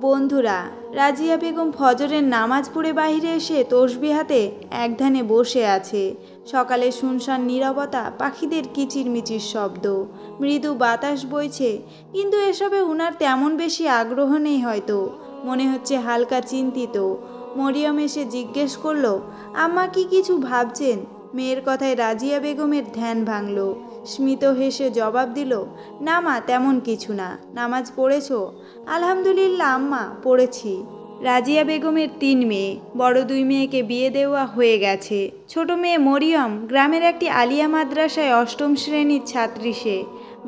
বন্ধুরা, রাজিয়া বেগম ফজরের নামাজ পড়ে বাইরে এসে তসবিহ হাতে একধানে বসে আছে। সকালে শুনশান নীরবতা, পাখিদের কিচিরমিচির শব্দ, মৃদু বাতাস বইছে, কিন্তু এসবে উনার তেমন বেশি আগ্রহ নেই হয়তো। মনে হচ্ছে হালকা চিন্তিত। মরিয়ম এসে জিজ্ঞেস করলো, আম্মা কি কিছু ভাবছেন? মেয়ের কথায় রাজিয়া বেগমের ধ্যান ভাঙল। স্মিত হেসে জবাব দিল, না মা, তেমন কিছু না। নামাজ পড়েছ? আলহামদুলিল্লাহ আম্মা, পড়েছি। রাজিয়া বেগমের 3 মেয়ে, বড় 2 মেয়েকে বিয়ে দেওয়া হয়ে গেছে। ছোট মেয়ে মরিয়ম গ্রামের একটি আলিয়া মাদ্রাসায় 8ম শ্রেণীর ছাত্রী। সে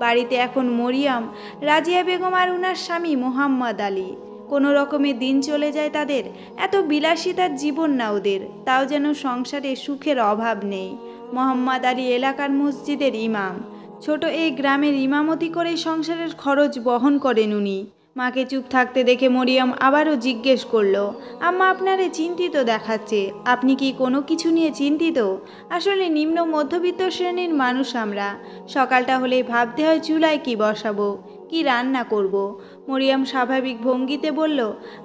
বাড়িতে এখন মরিয়ম, রাজিয়া বেগম আর উনার স্বামী মোহাম্মদ আলী। কোনো রকমে দিন চলে যায় তাদের। এত বিলাসিতার জীবন না ওদের, তাও যেন সংসারে সুখের অভাব নেই। মোহাম্মদ আলী এলাকার মসজিদের ইমাম। ছোট এই গ্রামের ইমামতি করেই সংসারের খরচ বহন করেন উনি। মাকে চুপ থাকতে দেখে মরিয়ম আবারও জিজ্ঞেস করলো, আম্মা আপনারে চিন্তিত দেখাচ্ছে। আপনি কি কোনো কিছু নিয়ে চিন্তিত? আসলে নিম্ন মধ্যবিত্ত শ্রেণীর মানুষ আমরা। সকালটা হলেই ভাবতে হয় চুলায় কি বসাবো, কি রান্না করব। মরিয়ম স্বাভাবিক ভঙ্গিতে বলল,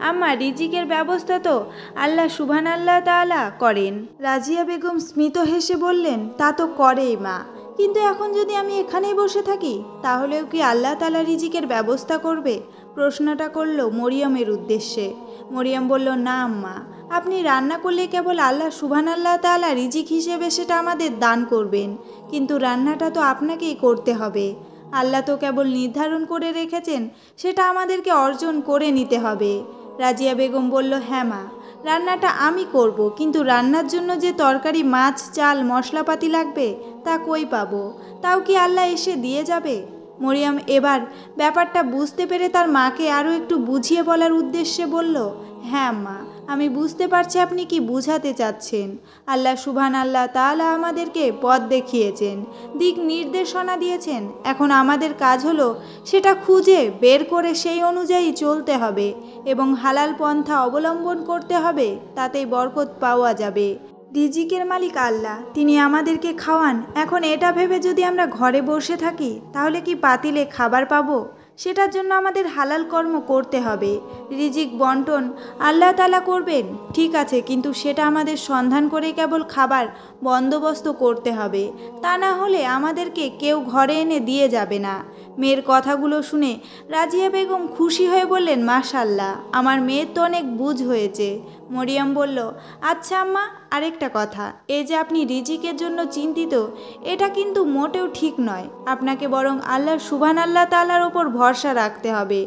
আম্মা, রিজিকের ব্যবস্থা তো আল্লাহ সুবহানাল্লাহ তাআলা করেন। রাজিয়া বেগম স্মিত হেসে বললেন, তা তো করেই মা, কিন্তু এখন যদি আমি এখানেই বসে থাকি, তাহলেও কি আল্লাহ তাআলা রিজিকের ব্যবস্থা করবে? প্রশ্নটা করল মরিয়মের উদ্দেশ্যে। মরিয়ম বলল, না আম্মা, আপনি রান্না করলে কেবল আল্লাহ সুবহানাল্লাহ তাআলা রিজিক হিসেবে সেটা আমাদের দান করবেন, কিন্তু রান্নাটা তো আপনাকেই করতে হবে। আল্লাহ তো কেবল নির্ধারণ করে রেখেছেন, সেটা আমাদেরকে অর্জন করে নিতে হবে। রাজিয়া বেগম বলল, হ্যাঁ মা, রান্নাটা আমি করব, কিন্তু রান্নার জন্য যে তরকারি, মাছ, চাল, মশলাপাতি লাগবে, তা কই পাবো? তাও কি আল্লাহ এসে দিয়ে যাবে? মরিয়ম এবার ব্যাপারটা বুঝতে পেরে তার মাকে আরও একটু বুঝিয়ে বলার উদ্দেশ্যে বলল, হ্যাঁ আম্মা, আমি বুঝতে পারছি আপনি কি বুঝাতে চাচ্ছেন। আল্লাহ সুবহানাল্লাহ তাআলা আমাদেরকে পথ দেখিয়েছেন, দিক নির্দেশনা দিয়েছেন। এখন আমাদের কাজ হলো সেটা খুঁজে বের করে সেই অনুযায়ী চলতে হবে এবং হালাল পন্থা অবলম্বন করতে হবে, তাতেই বরকত পাওয়া যাবে। রিজিকের মালিক আল্লাহ, তিনি আমাদেরকে খাওয়ান। এখন এটা ভেবে যদি আমরা ঘরে বসে থাকি, তাহলে কি পাতিলে খাবার পাবো? সেটার জন্য আমাদের হালাল কর্ম করতে হবে। রিজিক বন্টন আল্লাহ তাআলা করবেন, ঠিক আছে, কিন্তু সেটা আমাদের সন্ধান করে কেবল খাবার বন্দোবস্ত করতে হবে। তা না হলে আমাদেরকে কেউ ঘরে এনে দিয়ে যাবে না। মেয়ের কথাগুলো শুনে রাজিয়া বেগম খুশি হয়ে বললেন, মাশাআল্লাহ, আমার মেয়ের তো অনেক বুঝ হয়েছে। মরিয়ম বলল, আচ্ছা আম্মা, আরেকটা কথা, এই যে আপনি রিজিকের জন্য চিন্তিত, এটা কিন্তু মোটেও ঠিক নয়। আপনাকে বরং আল্লাহ সুবহানাল্লাহ তাআলার ওপর ভরসা রাখতে হবে।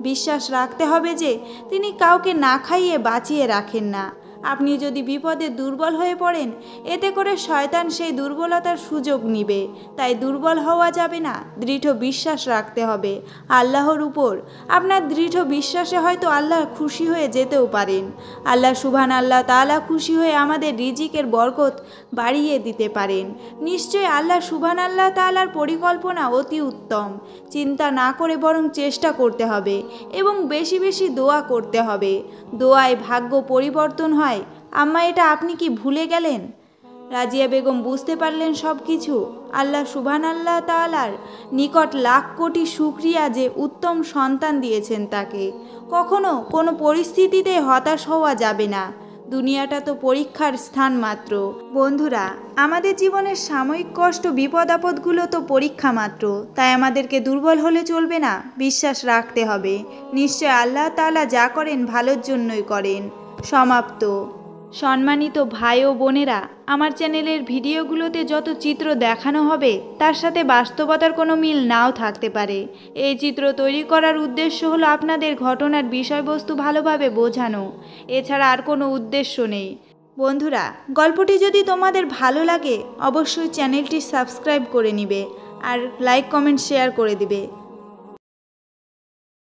বিশ্বাস রাখতে হবে যে তিনি কাউকে না খাইয়ে বাঁচিয়ে রাখেন না। আপনি যদি বিপদে দুর্বল হয়ে পড়েন, এতে করে শয়তান সেই দুর্বলতার সুযোগ নিবে। তাই দুর্বল হওয়া যাবে না, দৃঢ় বিশ্বাস রাখতে হবে আল্লাহর উপর। আপনার দৃঢ় বিশ্বাসে হয়তো আল্লাহ খুশি হয়ে যেতেও পারেন। আল্লাহ সুবহানাল্লাহ তাআলা খুশি হয়ে আমাদের রিজিকের বরকত বাড়িয়ে দিতে পারেন। নিশ্চয়ই আল্লাহ সুবহানাল্লাহ তাআলার পরিকল্পনা অতি উত্তম। চিন্তা না করে বরং চেষ্টা করতে হবে এবং বেশি বেশি দোয়া করতে হবে। দোয়ায় ভাগ্য পরিবর্তন হয়। আম্মা, এটা আপনি কি ভুলে গেলেন? রাজিয়া বেগম বুঝতে পারলেন সব কিছু। আল্লাহ সুবহানাল্লাহ তাআলার নিকট লাখ কোটি শুকরিয়া যে উত্তম সন্তান দিয়েছেন তাকে। কখনো কোনো পরিস্থিতিতে হতাশ হওয়া যাবে না। দুনিয়াটা তো পরীক্ষার স্থান মাত্র। বন্ধুরা, আমাদের জীবনের সাময়িক কষ্ট, বিপদ আপদগুলো তো পরীক্ষা মাত্র। তাই আমাদেরকে দুর্বল হলে চলবে না, বিশ্বাস রাখতে হবে। নিশ্চয় আল্লাহ তাআলা যা করেন ভালোর জন্যই করেন। সমাপ্ত। সম্মানিত ভাই ও বোনেরা, আমার চ্যানেলের ভিডিওগুলোতে যত চিত্র দেখানো হবে তার সাথে বাস্তবতার কোনো মিল নাও থাকতে পারে। এই চিত্র তৈরি করার উদ্দেশ্য হলো আপনাদের ঘটনার বিষয়বস্তু ভালোভাবে বোঝানো, এছাড়া আর কোনো উদ্দেশ্য নেই। বন্ধুরা, গল্পটি যদি তোমাদের ভালো লাগে, অবশ্যই চ্যানেলটি সাবস্ক্রাইব করে নিবে আর লাইক, কমেন্ট, শেয়ার করে দিবে।